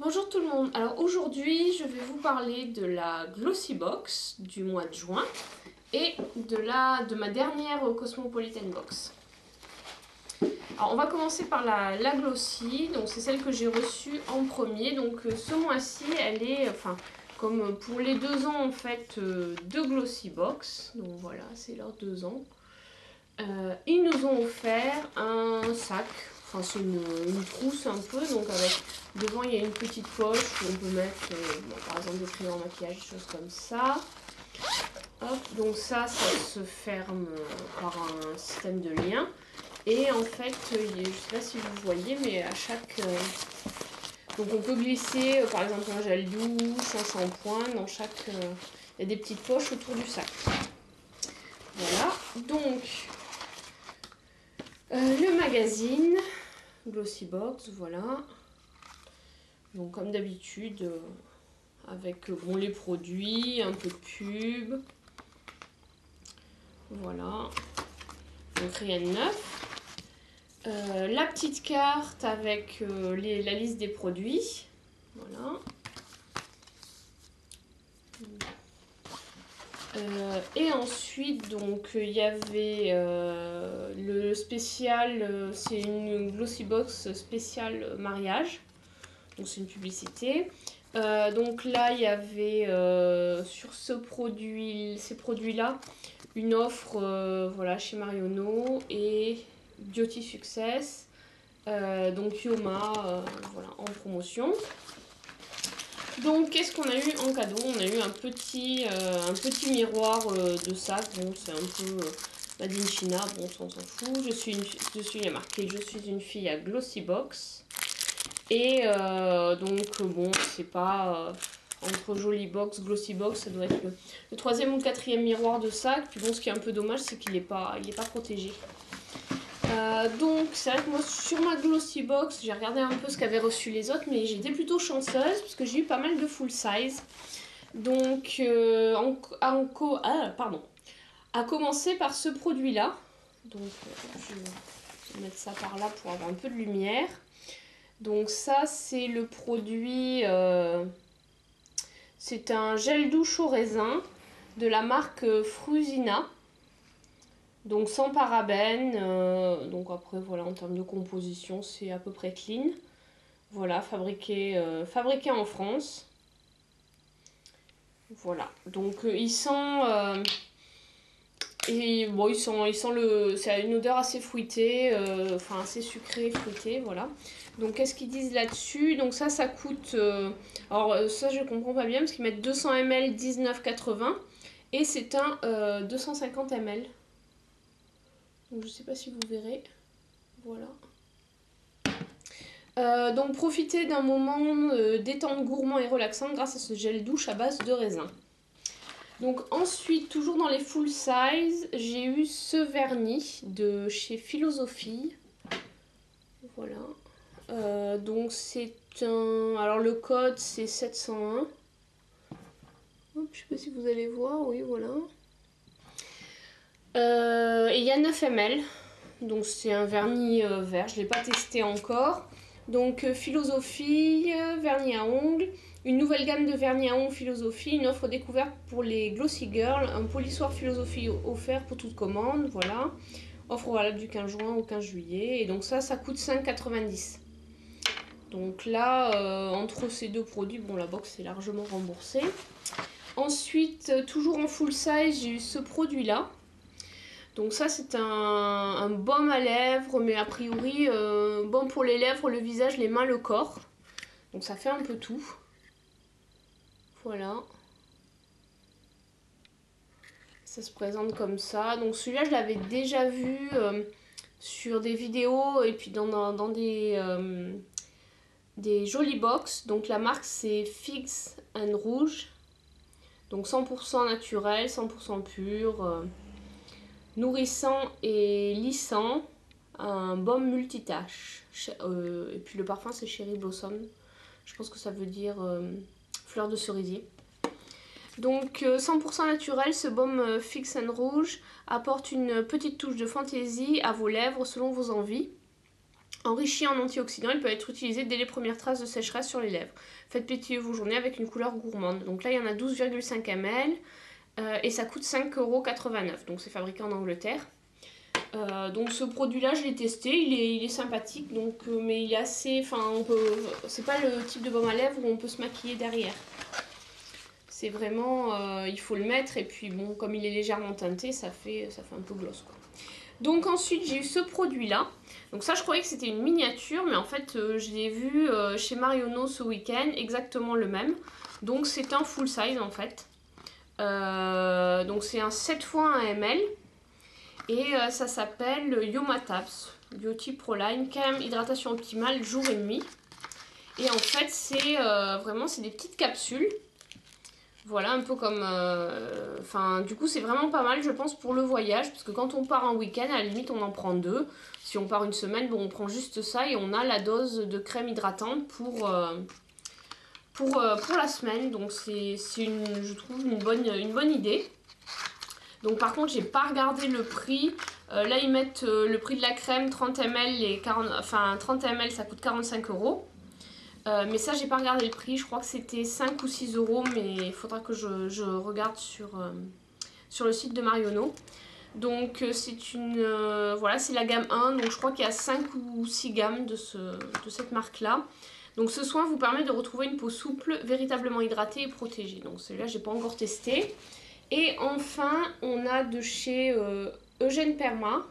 Bonjour tout le monde, alors aujourd'hui je vais vous parler de la Glossybox du mois de juin et de ma dernière Cosmopolitan Box. Alors on va commencer par la Glossy, donc c'est celle que j'ai reçue en premier, donc ce mois-ci elle est, comme pour les 2 ans en fait de Glossybox, donc voilà c'est leurs 2 ans. Ils nous ont offert un sac, enfin c'est une trousse un peu, donc avec devant il y a une petite poche où on peut mettre par exemple des crayons en maquillage, des choses comme ça. Hop, donc ça se ferme par un système de lien. Et en fait, je ne sais pas si vous voyez, mais à chaque... donc on peut glisser par exemple un gel douche, un shampoing, dans chaque... il y a des petites poches autour du sac. Voilà, donc... le magazine Glossybox, voilà. Donc comme d'habitude, avec les produits, un peu de pub. Voilà. Donc rien de neuf. La petite carte avec la liste des produits. Voilà. Et ensuite, donc il y avait le spécial, c'est une Glossybox spéciale mariage. Donc c'est une publicité. Donc là, il y avait sur ces produits-là, une offre voilà, chez Marionneau et Beauty Success. Donc Yoma, voilà, en promotion. Donc qu'est-ce qu'on a eu en cadeau? On a eu un petit miroir de sac. Bon, c'est un peu Made in China, bon, on s'en fout. Il y a marqué je suis une fille à Glossybox. Et donc bon, c'est pas entre Jolibox, Glossybox, ça doit être le 3e ou le 4e miroir de sac. Puis bon, ce qui est un peu dommage, c'est qu'il n'est pas protégé. Donc c'est vrai que moi sur ma Glossybox, j'ai regardé un peu ce qu'avaient reçu les autres, mais j'étais plutôt chanceuse parce que j'ai eu pas mal de full size. Donc à commencer par ce produit là. Donc je vais mettre ça par là pour avoir un peu de lumière. Donc ça c'est le produit, c'est un gel douche au raisin de la marque Frusina. Donc sans parabènes, donc après voilà en termes de composition c'est à peu près clean. Voilà, fabriqué en France. Voilà, donc il sent... et bon, il sent le... C'est une odeur assez fruitée, enfin assez sucrée, fruitée, voilà. Donc qu'est-ce qu'ils disent là-dessus? Donc ça coûte... alors ça je comprends pas bien parce qu'ils mettent 200 ml 19,80 et c'est un 250 ml. Donc je sais pas si vous verrez. Voilà. Donc profitez d'un moment détente gourmand et relaxant grâce à ce gel douche à base de raisin. Donc ensuite, toujours dans les full size, j'ai eu ce vernis de chez Philosophie. Voilà. Donc c'est un... Alors le code c'est 701. Hop, je sais pas si vous allez voir, oui voilà. Et il y a 9 ml. Donc c'est un vernis vert, je ne l'ai pas testé encore. Donc Philosophie, vernis à ongles. Une nouvelle gamme de vernis à ongles Philosophie, une offre découverte pour les Glossy Girls, un polissoir Philosophie offert pour toute commande, voilà. Offre valable du 15 juin au 15 juillet. Et donc ça coûte 5,90 €. Donc là, entre ces deux produits, bon la box est largement remboursée. Ensuite, toujours en full size, j'ai eu ce produit-là. Donc ça c'est un baume à lèvres, mais a priori baume pour les lèvres, le visage, les mains, le corps. Donc ça fait un peu tout. Voilà. Ça se présente comme ça. Donc celui-là je l'avais déjà vu sur des vidéos et puis dans des Jolibox. Donc la marque c'est Figs and Rouge. Donc 100% naturel, 100% pur. Nourrissant et lissant, un baume multitâche. Et puis le parfum c'est Cherry Blossom. Je pense que ça veut dire fleur de cerisier. Donc 100% naturel, ce baume Fix and Rouge apporte une petite touche de fantaisie à vos lèvres selon vos envies. Enrichi en antioxydants, il peut être utilisé dès les premières traces de sécheresse sur les lèvres. Faites pétiller vos journées avec une couleur gourmande. Donc là, il y en a 12,5 ml et ça coûte 5,89 €. Donc c'est fabriqué en Angleterre. Donc ce produit-là, je l'ai testé, il est sympathique, donc, mais il est assez... Enfin, c'est pas le type de baume à lèvres où on peut se maquiller derrière. C'est vraiment... il faut le mettre et puis bon, comme il est légèrement teinté, ça fait un peu gloss, quoi. Donc ensuite j'ai eu ce produit là, donc ça je croyais que c'était une miniature mais en fait je l'ai vu chez Marionneau ce week-end, exactement le même. Donc c'est un full size en fait, donc c'est un 7 x 1 ml et ça s'appelle Yomatabs, Beauty Proline, crème hydratation optimale jour et nuit. Et en fait c'est vraiment c'est des petites capsules. Voilà, un peu comme... Enfin, du coup, c'est vraiment pas mal, je pense, pour le voyage. Parce que quand on part en week-end, à la limite, on en prend 2. Si on part une semaine, bon, on prend juste ça. Et on a la dose de crème hydratante pour la semaine. Donc, je trouve, une bonne idée. Donc, par contre, j'ai pas regardé le prix. Là, ils mettent le prix de la crème, 30 ml, et 30 ml, ça coûte 45 €. Mais ça, j'ai pas regardé le prix, je crois que c'était 5 ou 6 €, mais il faudra que je regarde sur le site de Marionneau. Donc c'est voilà, c'est la gamme 1, donc je crois qu'il y a 5 ou 6 gammes de cette marque-là. Donc ce soin vous permet de retrouver une peau souple, véritablement hydratée et protégée. Donc celui-là, j'ai pas encore testé. Et enfin, on a de chez Eugène Perma.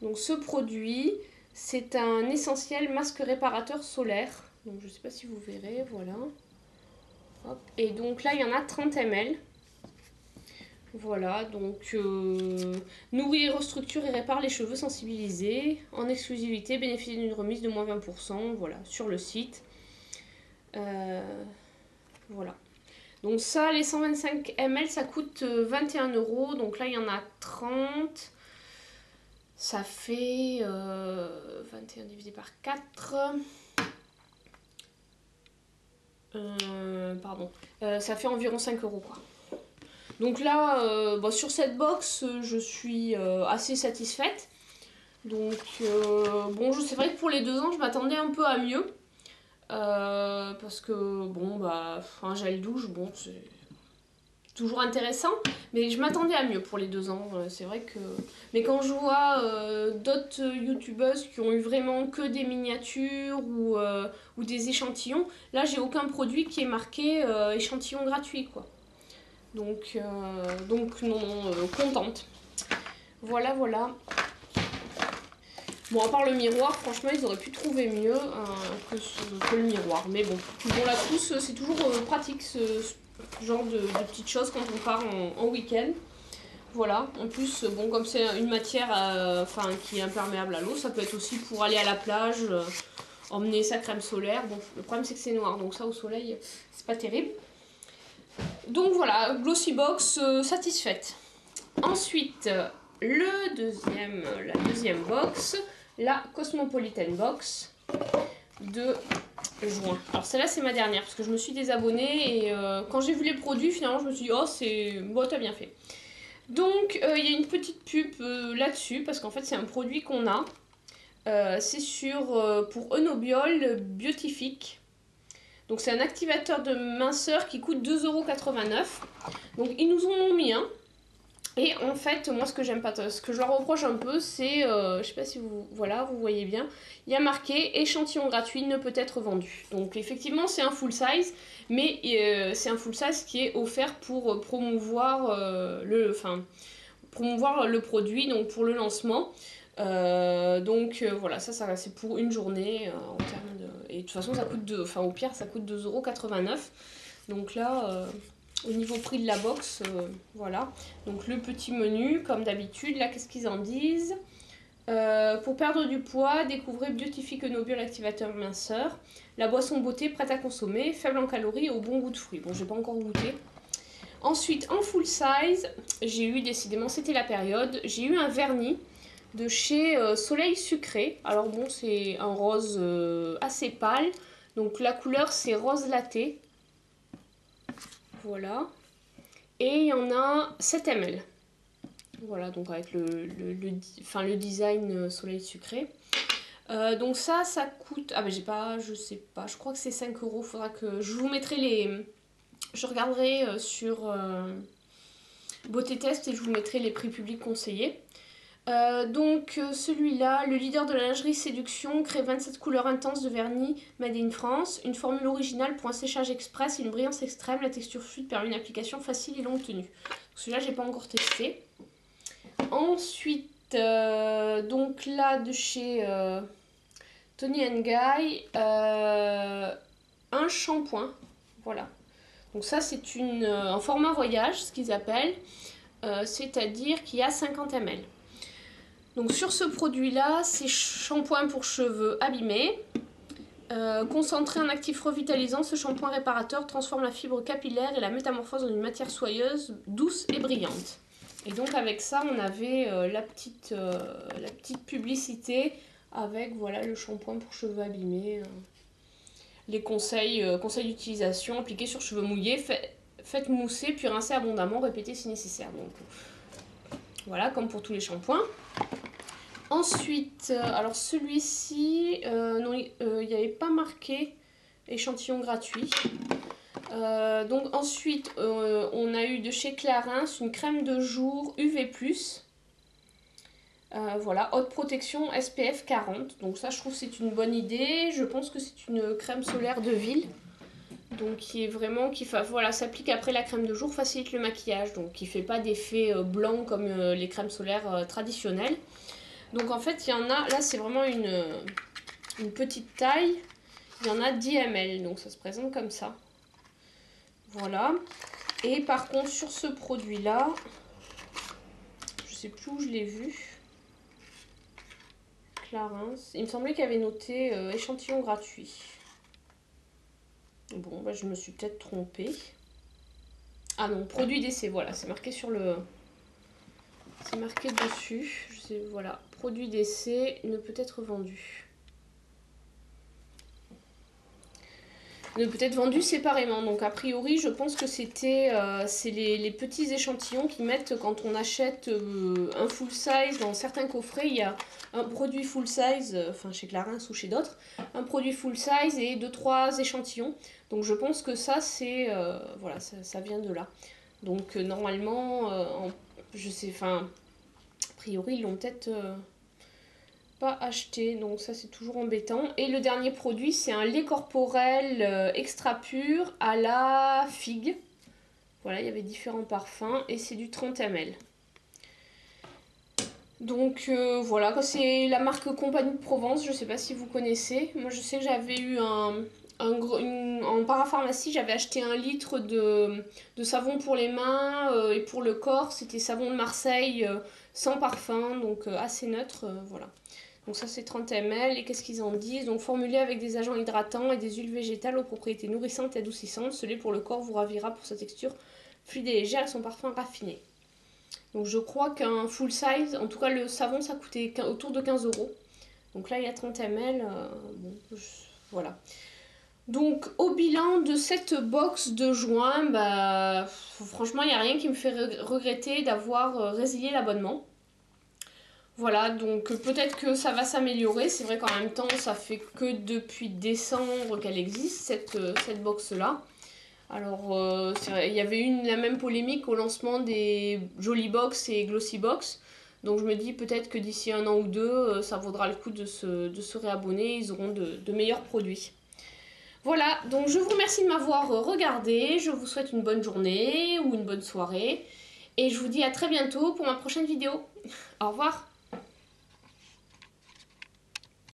Donc ce produit... C'est un essentiel masque réparateur solaire. Donc je ne sais pas si vous verrez, voilà. Hop. Et donc là, il y en a 30 ml. Voilà, donc nourrit, restructure et répare les cheveux sensibilisés. En exclusivité, bénéficiez d'une remise de moins 20%, voilà, sur le site. Voilà. Donc ça, les 125 ml, ça coûte 21 €. Donc là, il y en a 30. Ça fait 21 divisé par 4. Pardon. Ça fait environ 5 € quoi. Donc là, sur cette box, je suis assez satisfaite. Donc bon, c'est vrai que pour les 2 ans, je m'attendais un peu à mieux. Parce que bon, un gel douche, bon, c'est toujours intéressant, mais je m'attendais à mieux pour les 2 ans, c'est vrai que... Mais quand je vois d'autres youtubeuses qui ont eu vraiment que des miniatures ou des échantillons, là j'ai aucun produit qui est marqué échantillon gratuit, quoi. Donc non, contente. Voilà, voilà. Bon, à part le miroir, franchement, ils auraient pu trouver mieux que le miroir. Mais bon, la trousse, c'est toujours pratique, ce genre de petites choses quand on part en week-end. Voilà, en plus, bon, comme c'est une matière qui est imperméable à l'eau, ça peut être aussi pour aller à la plage, emmener sa crème solaire. Bon, le problème, c'est que c'est noir, donc ça, au soleil, c'est pas terrible. Donc voilà, Glossy Box satisfaite. Ensuite, la deuxième box, la Cosmopolitan Box de juin. Alors celle-là, c'est ma dernière, parce que je me suis désabonnée, et quand j'ai vu les produits, finalement, je me suis dit, oh, bon, t'as bien fait. Donc, il y a une petite pub là-dessus, parce qu'en fait, c'est un produit qu'on a. C'est pour Enobiol Beautifique. Donc, c'est un activateur de minceur qui coûte 2,89 €. Donc, ils nous en ont mis un. Et en fait, moi, ce que j'aime pas, ce que je leur reproche un peu, c'est, je sais pas si vous voyez bien, il y a marqué échantillon gratuit ne peut être vendu. Donc, effectivement, c'est un full size, mais c'est un full size qui est offert pour promouvoir le produit, donc pour le lancement. Voilà, ça c'est pour une journée en termes de... Et de toute façon, ça coûte au pire, ça coûte 2,89 €. Donc là... Au niveau prix de la box, voilà. Donc le petit menu, comme d'habitude, là, qu'est-ce qu'ils en disent ? Pour perdre du poids, découvrez Beautifique Enobiol activateur minceur. La boisson beauté prête à consommer, faible en calories et au bon goût de fruits. Bon, j'ai pas encore goûté. Ensuite, en full size, j'ai eu, décidément, c'était la période, j'ai eu un vernis de chez Soleil Sucré. Alors bon, c'est un rose assez pâle. Donc la couleur, c'est rose latte. Voilà. Et il y en a 7 ml. Voilà, donc avec le design Soleil Sucré. Donc ça coûte... Ah ben j'ai pas, je sais pas, je crois que c'est 5 €. Faudra que... Je vous mettrai les... Je regarderai sur Beauté Test et je vous mettrai les prix publics conseillés. Donc celui-là, le leader de la lingerie séduction, crée 27 couleurs intenses de vernis made in France, une formule originale pour un séchage express et une brillance extrême, la texture fluide permet une application facile et longue tenue. Celui-là j'ai pas encore testé. Ensuite, donc là de chez Toni & Guy, un shampoing, voilà. Donc ça c'est en format voyage, ce qu'ils appellent, c'est-à-dire qu'il y a 50 ml. Donc sur ce produit-là, c'est shampoing pour cheveux abîmés. Concentré en actif revitalisant, ce shampoing réparateur transforme la fibre capillaire et la métamorphose en une matière soyeuse, douce et brillante. Et donc avec ça, on avait la petite publicité avec voilà, le shampoing pour cheveux abîmés. Les conseils d'utilisation, appliquez sur cheveux mouillés, faites mousser puis rincez abondamment, répétez si nécessaire. Donc voilà, comme pour tous les shampoings. Ensuite, alors celui-ci, non, il n'y avait pas marqué échantillon gratuit. Donc ensuite, on a eu de chez Clarins une crème de jour UV+. Voilà, haute protection SPF 40. Donc ça, je trouve que c'est une bonne idée. Je pense que c'est une crème solaire de ville. Donc qui est vraiment, voilà, s'applique après la crème de jour, facilite le maquillage. Donc qui ne fait pas d'effet blanc comme les crèmes solaires traditionnelles. Donc en fait, il y en a, là c'est vraiment une petite taille. Il y en a 10 ml, donc ça se présente comme ça. Voilà. Et par contre, sur ce produit-là, je sais plus où je l'ai vu. Clarins. Il me semblait qu'il y avait noté échantillon gratuit. Bon, bah, je me suis peut-être trompée. Ah non, produit d'essai, voilà, c'est marqué sur le... C'est marqué dessus. Je sais, voilà, produit d'essai ne peut être vendu. Ne peut être vendu séparément. Donc a priori, je pense que c'est les petits échantillons qu'ils mettent quand on achète un full size. Dans certains coffrets, il y a un produit full size, enfin chez Clarins ou chez d'autres, un produit full size et 2-3 échantillons. Donc je pense que ça, c'est voilà, ça vient de là. Donc normalement, je sais, enfin, a priori, ils l'ont peut-être pas acheté, donc ça c'est toujours embêtant. Et le dernier produit, c'est un lait corporel extra pur à la figue. Voilà, il y avait différents parfums et c'est du 30 ml. Donc voilà, c'est la marque Compagnie de Provence, je sais pas si vous connaissez. Moi je sais que j'avais eu en parapharmacie, j'avais acheté 1 litre de savon pour les mains et pour le corps, c'était savon de Marseille sans parfum, donc assez neutre, voilà. Donc ça c'est 30 ml et qu'est-ce qu'ils en disent? Donc formulé avec des agents hydratants et des huiles végétales aux propriétés nourrissantes et adoucissantes, ce lait pour le corps vous ravira pour sa texture fluide et légère et son parfum raffiné. Donc je crois qu'un full size, en tout cas le savon ça coûtait autour de 15 €. Donc là il y a 30 ml, bon, voilà. Donc au bilan de cette box de juin, bah, franchement il n'y a rien qui me fait regretter d'avoir résilié l'abonnement. Voilà, donc peut-être que ça va s'améliorer. C'est vrai qu'en même temps, ça fait que depuis décembre qu'elle existe, cette box-là. Alors, il y avait la même polémique au lancement des Jolly Box et Glossy Box. Donc je me dis peut-être que d'ici 1 an ou 2, ça vaudra le coup de se réabonner. Ils auront de meilleurs produits. Voilà, donc je vous remercie de m'avoir regardé. Je vous souhaite une bonne journée ou une bonne soirée. Et je vous dis à très bientôt pour ma prochaine vidéo. Au revoir.